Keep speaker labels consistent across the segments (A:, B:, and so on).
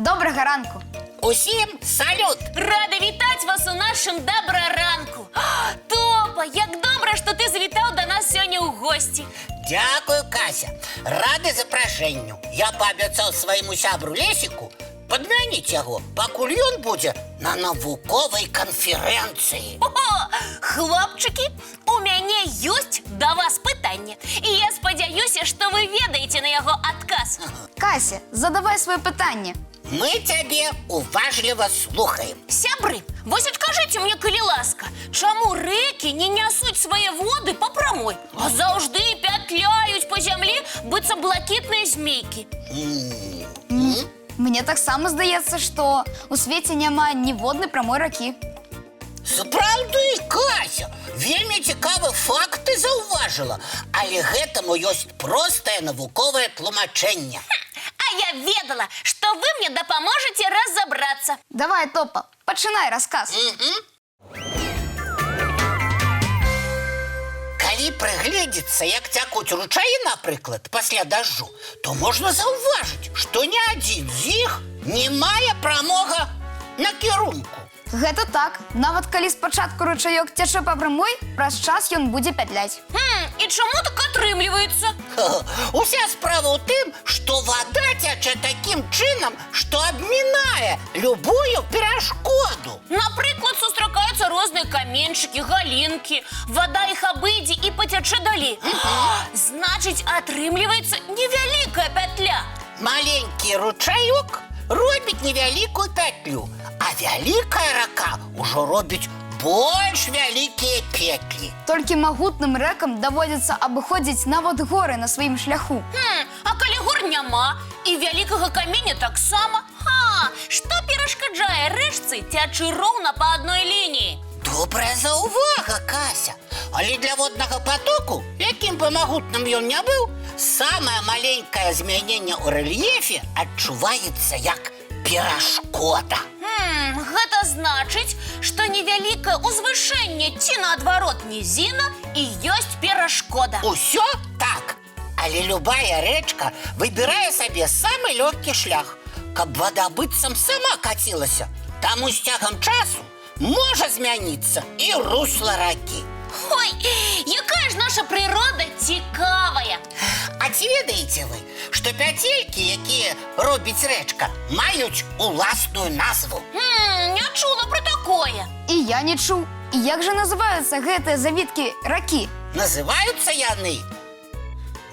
A: Доброго ранку.
B: Усім салют!
C: Рада вітати вас у нашому доброранку. Топа, як добре, що ти завітав до нас сьогодні у гості.
B: Дякую, Кася. Радий запрошенню. Я пообіцяв своєму сябру Лесіку підмінити його, покуль він буде на науковій конференції.
C: О, хлопчики, у мене є до вас питання. І я сподіваюся, що ви ведаєте на його відказ.
A: Кася, задавай своє питання.
B: Ми тебе уважливо слухаємо.
C: Сябри, ось скажіть мені, коли ласка, чому реки не несуть свої води по прямой, а завжди петляють по землі, будто блакитні змійки?
A: Мені так само здається, що у світі немає ні водної прямої раки.
B: Справді, Кася, вельми цікаві факти зауважила, але гэтаму є просте наукове тлумачення.
C: А я ведала, что вы мне допоможете разобраться.
A: Давай, Топа, починай розказ.
B: Коли пригледіться, як тякуть ручаї, наприклад, після дождю, то можна зауважити, що ні один з їх не має прямого накірунку.
A: Гэта так. Нават калі спачатку ручаёк цячэ па прамой, праз час ён будзе пятляць.
C: И чему так отрымливается?
B: Уся справа ў тым, што вода цячэ такім чынам, што абмінае любую перашкоду.
C: Например, сустракаюцца розныя каменчики, галинки. Вода их обыдзе и потече далей. Значит, отрымливается невеликая петля.
B: Маленькі ручаёк робіць невялікую петлю, а вялікая рака ўжо робіць больш вялікія петлі.
A: Толькі магутным рэкам даводзіцца абыходзіць нават горы на сваім шляху.
C: А калі гор няма і вялікага каменя таксама, што перашкаджае рэчцы цячы роўна па адной лініі?
B: Добрая заувага, Кася. Але для воднага потоку, якім бы магутным ён не быў, самае маленькае змяненне ў рэльефе адчуваецца як перашкода.
C: Гэта значыць, што невялікае ўзвышэнне ці наадварот нізіна і ёсць перашкода.
B: Усё так. Але любая рэчка выбірае сабе самы лёгкі шлях, каб вода быццам сама кацілася. Таму з цягам часу можа змяніцца і русла ракі.
C: Ой, якая ж наша прырода цікавая.
B: А ці ведаеце вы, што пяцелькі, якія робіць рэчка, маюць уласную назву?
C: Не чула про такое.
A: І я не чуў. І як жа называюцца гэтыя завіткі ракі?
B: Называюцца яны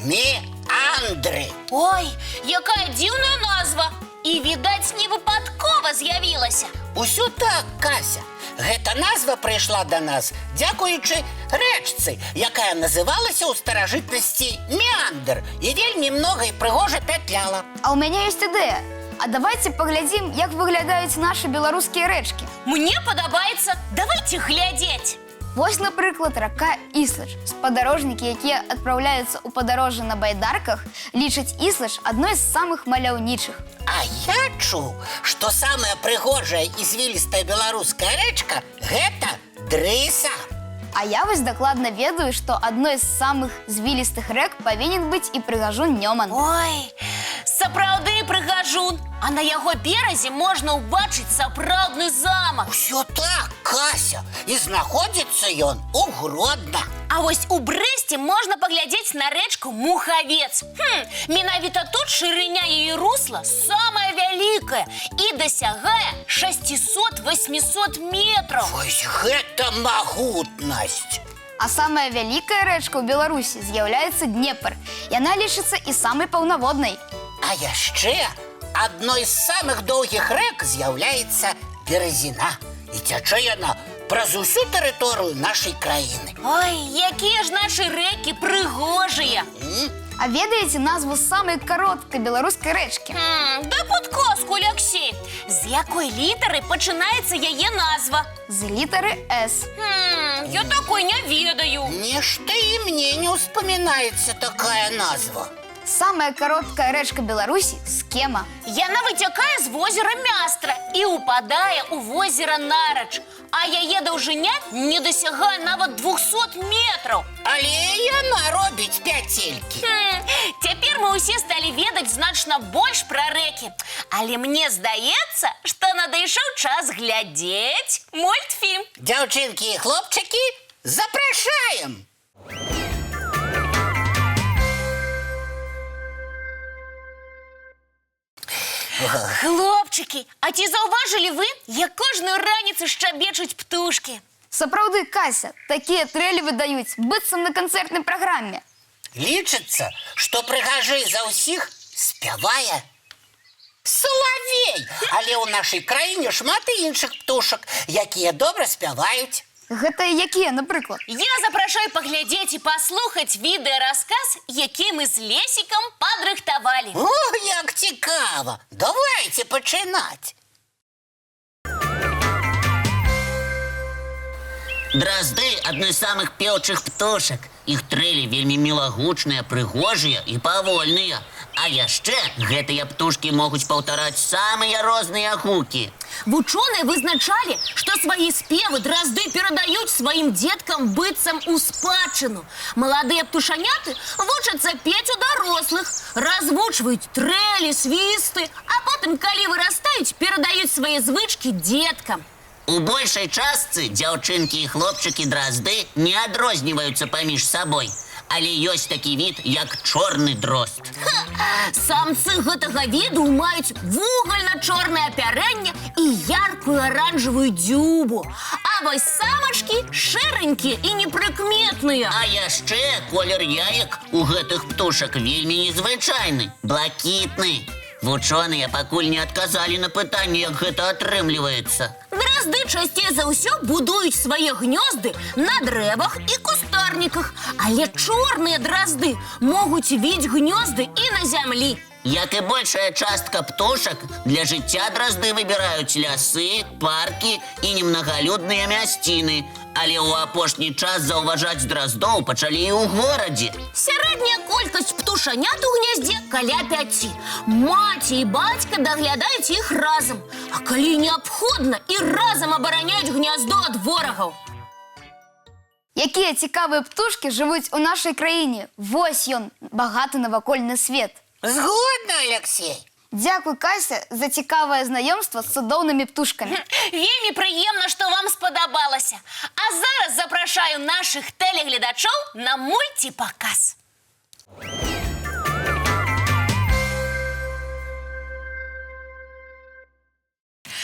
B: меандры.
C: Ой, якая дзіўная назва. І, відаць, не выпадкова з'явілася.
B: Усё так, Кася. Гэта назва прыйшла да нас дзякуючы рэчцы, якая называлася ў старажытнасці меандр і вельмі многа і прыгожа пятляла.
A: А ў мяне ёсць ідэя. А давайте паглядзім, як выглядаюць нашы беларускія рэчкі.
C: Мне падабаецца. Давайте глядзець.
A: Вось, напрыклад, рака Іслач. Спадарожнікі, якія адпраўляюцца ў падарожжа на байдарках, лічаць Іслач адной з самых маляўнічых.
B: А я чуў, што самая прыгожая і звілістая беларуская рэчка – гэта Дрыса.
A: А я вось дакладна ведаю, што адной з самых звілістых рэк павінен быць і прыгажун Нёман.
C: Ой, сапраўды прыгажун. А на яго беразе можна ўбачыць сапраўдны замак.
B: Усё так, Кася, і знаходзіцца ён у Гродна.
C: А вось у Брэсце можна паглядзець на рэчку Мухавец. Менавіта тут шырыня яе русла самая вялікая і дасягае 600-800 метраў.
B: Вось гэта магутнасць.
A: А самая вялікая рэчка ў Беларусі з'яўляецца Днепр. Яна лічыцца і самай паўнаводнай.
B: А яшчэ адной з самых доўгіх рэк з'яўляецца Беразіна. І цячэ яна праз усю тэрыторыю нашай краіны.
C: Ой, якія ж нашы рэкі прыгожыя.
A: А ведаеце назву самай кароткай беларускай рэчкі?
C: Дай падказку, Алексей. З якой літары пачынаецца яе назва?
A: З літары С.
C: Я такой не ведаю.
B: Нешта і мне не ўспамінаецца такая назва.
A: Самая кароткая рэчка Беларусі – Скема.
C: Яна выцякае з возера Мястра і ўпадае ў возера Нарач. А яе даўжыня не дасягае нават 200 метраў.
B: Але яна робіць пяцелькі.
C: Цяпер мы усе сталі ведаць значна больш пра рэкі. Але мне здаецца, што надышоў час глядзець мультфільм.
B: Дзяўчынкі і хлопчыкі, запрашаем!
C: Хлопчыкі, а ці заўважылі вы, як кожную раніцу шчабечуць птушкі?
A: Сапраўды, Кася, такія трэлі выдаюць, быццам на канцэртнай праграме.
B: Лічыцца, што прыгажэй за ўсіх спявае салавей, але ў нашай краіне шмат і іншых птушак, якія добра спяваюць.
A: Гэта якія, напрыклад?
C: Я запрашаю паглядзець і паслухаць відэарасказ, які мы з Лесікам падрыхтавалі.
B: О, як цікава! Давайте пачынаць.
D: Дразды – адны з самых пеўчых птушак. Іх трэлі вельмі мілагучныя, прыгожыя і павольныя. А яшчэ гэтыя птушкі могуць паўтараць самыя розныя гукі.
C: Вучоныя вызначалі, што свае спевы дразды перадаюць сваім дзеткам быццам у спадчыну. Маладыя птушаняты вучацца пець у дарослых, развучваюць трэлі, свісты, а потым, калі вырастаюць, перадаюць свае звычкі дзеткам.
D: У большай частцы дзяўчынкі і хлопчыкі дразды не адрозніваюцца паміж сабой. Але ёсць такі від, як чорны дрозд.
C: Самцы гэтага віду маюць вугальна-чорнае апярэнне і яркую аранжавую дзюбу. А вось самачкі шэранькія і непрыкметныя.
D: А яшчэ колер яек у гэтых птушак вельмі незвычайны, блакітны. Вучоныя пакуль не адказалі на пытанне, як гэта атрымліваецца.
C: Дразды часцей за ўсё будуюць свае гнёзды на дрэвах і кустарніках, але чорныя дразды могуць віць гнёзды і на зямлі.
D: Як і большая частка птушак, для жыцця дразды выбіраюць лясы, паркі і немнагалюдныя мясціны. Але ў апошні час заўважаць драздоў пачалі і ў горадзе.
C: Сярэдняя колькасць птушанят у гняздзе каля 5. Маці і бацька даглядаюць іх разам, а калі неабходна, і разам абараняюць гняздо ад ворагаў.
A: Якія цікавыя птушкі жывуць у нашай краіне. Вось ён, багаты навакольны свет.
B: Згодна, Алексей.
A: Дзякуй, Кася, за цікавае знаёмства з цудоўнымі птушкамі.
C: Вельмі прыемна, што вам спадабалася. А зараз запрашаю нашых тэлегледачоў на мульціпаказ.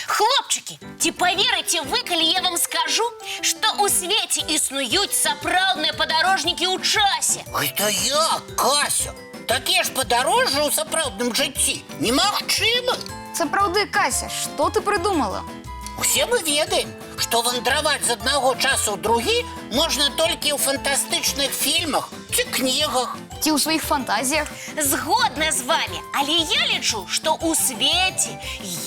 C: Хлопчыкі, ці паверыце вы, калі я вам скажу, што ў свеце існуюць сапраўдныя падарожнікі ў часе?
B: Гэта як, Кася? Такія ж падарожжы ў сапраўдным жыцці немагчымы.
A: Сапраўды, Кася, што ты прыдумала?
B: Усе мы ведаем, што вандраваць з аднаго часу ў другі можна толькі ў фантастычных фільмах ці кнігах.
A: Ці ў сваіх фантазіях?
C: Згодна з вами, але я лічу, што ў свеце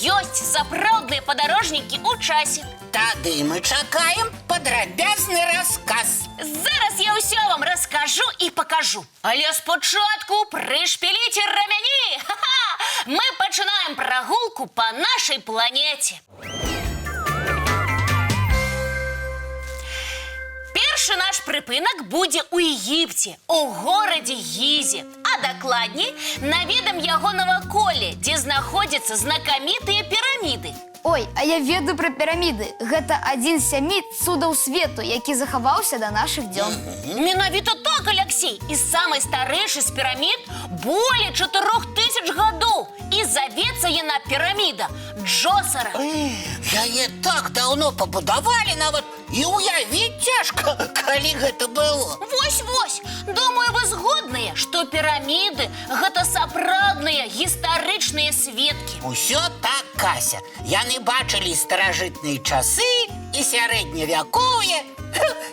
C: ёсць сапраўдныя падарожнікі ў часе.
B: Тады мы чакаем падрабязны расказ.
C: Зараз я ўсё вам раскажу і пакажу. Але спачатку прышпіліце рамяні. Ха-ха! Мы пачынаем прагулку па нашай планеце. Першы наш прыпынак будзе ў Егіпце, у горадзе Гізе. А дакладней, наведаем яго наваколле, дзе знаходзяцца знакамітыя піраміды.
A: Ой, а я ведаю пра піраміды. Гэта адзін з 7 цудаў свету, які захаваўся да нашых дзён.
C: Менавіта так, Алексей. І самай старэйшай з пірамід болей 4000 гадоў. І завецца яна піраміда Джосара.
B: Яе так даўно пабудавалі нават, і ўявіць цяжка, калі гэта было.
C: Вось-вось. Думаю, вы згодныя, што піраміды гэта сапраўдныя гістарычныя сведкі.
B: Усё так, Кася. Яны бачылі старажытныя часы і сярэдневякоўе,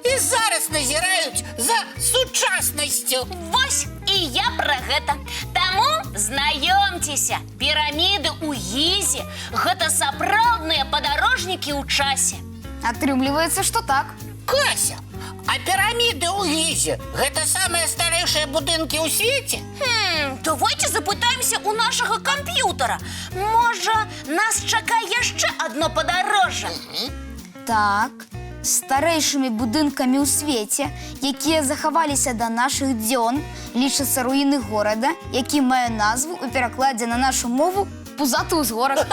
B: і зараз назіраюць за сучаснасцю.
C: Вось і я пра гэта. Таму знаёмцеся, піраміды ў Гізе гэта сапраўдныя падарожнікі ў часе.
A: Атрымліваецца, што так.
B: Кася, а піраміды ў Гізе гэта самыя старэйшыя будынкі ў свеце?
C: Давайте запытаемся у нашага камп'ютара. Можа, нас чакае яшчэ адно падарожжа?
A: Так, Старэйшымі будынкамі ў свеце, якія захаваліся да нашых дзён, лічацца руіны горада, які мае назву ў перакладзе на нашу мову «Пузаты ўзгорак».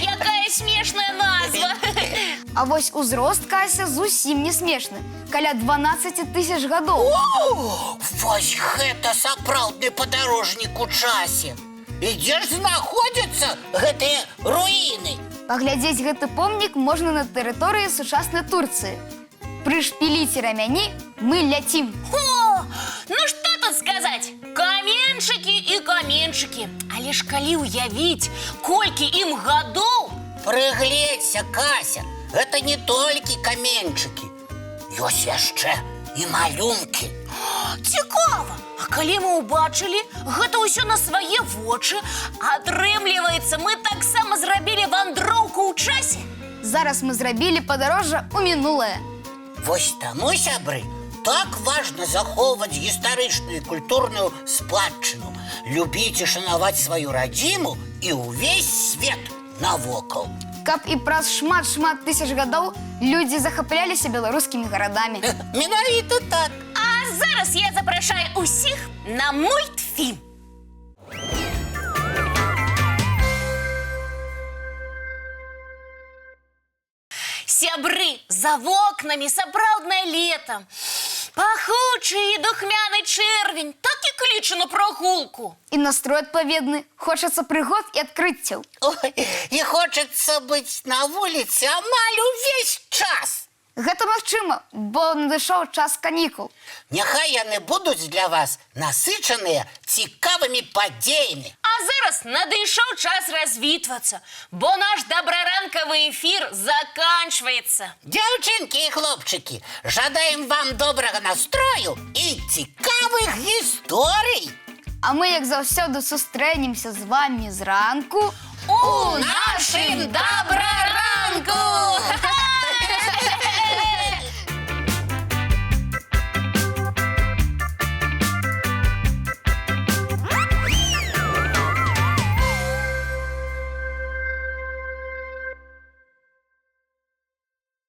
C: Якая смешная назва!
A: А вось узрост, Кася, зусім не смешны. Каля 12 000 гадоў.
B: Вось гэта сапраўдны падарожнік у часе. І дзе ж знаходзяцца гэтыя руіны?
A: Паглядзець гэты помнік можна на тэрыторыі сучаснай Турцыі. Прышпіліце рамяні, мы ляцім.
C: О, ну что тут сказать? Каменчики и каменчики. Але ж калі уявіць, колькі ім гадоў?
B: Прыгледзься, Кася, гэта не толькі каменьчыкі. Ёсць яшчэ і малюнкі.
C: Цікава! А калі мы ўбачылі гэта ўсё на свае вочы, атрымліваецца, мы таксама зрабілі вандроўку ў часе?
A: Зараз мы зрабілі падарожжа ў мінулае.
B: Вось таму, сябры, так важна захоўваць гістарычную і культурную спадчыну, любіць і шанаваць сваю радзіму і ўвесь свет навокал.
A: Каб і праз шмат тысяч гадоў людзі захапляліся беларускімі гарадамі.
B: Менавіта так.
C: А зараз я запрашаю усіх на мультфільм. Сябры, за вокнамі сапраўднае лета. Пахучы і духмяны чэрвень так і кліча на прагулку.
A: І настрой адпаведны, хочацца прыгод і адкрыццяў.
B: Ой, і хочацца быць на вуліцы амаль увесь час.
A: Гэта магчыма, бо надышоў час канікул.
B: Няхай яны будуць для вас насычаныя цікавымі падзеямі.
C: А зараз надышоў час развітвацца, бо наш добраранкавы эфір заканчваецца.
B: Дзяўчынкі і хлопчыкі, жадаем вам добрага настрою і цікавых гісторый.
A: А мы, як заўсёды, сустрэнемся з вамі зранку
C: У нашым добраранку!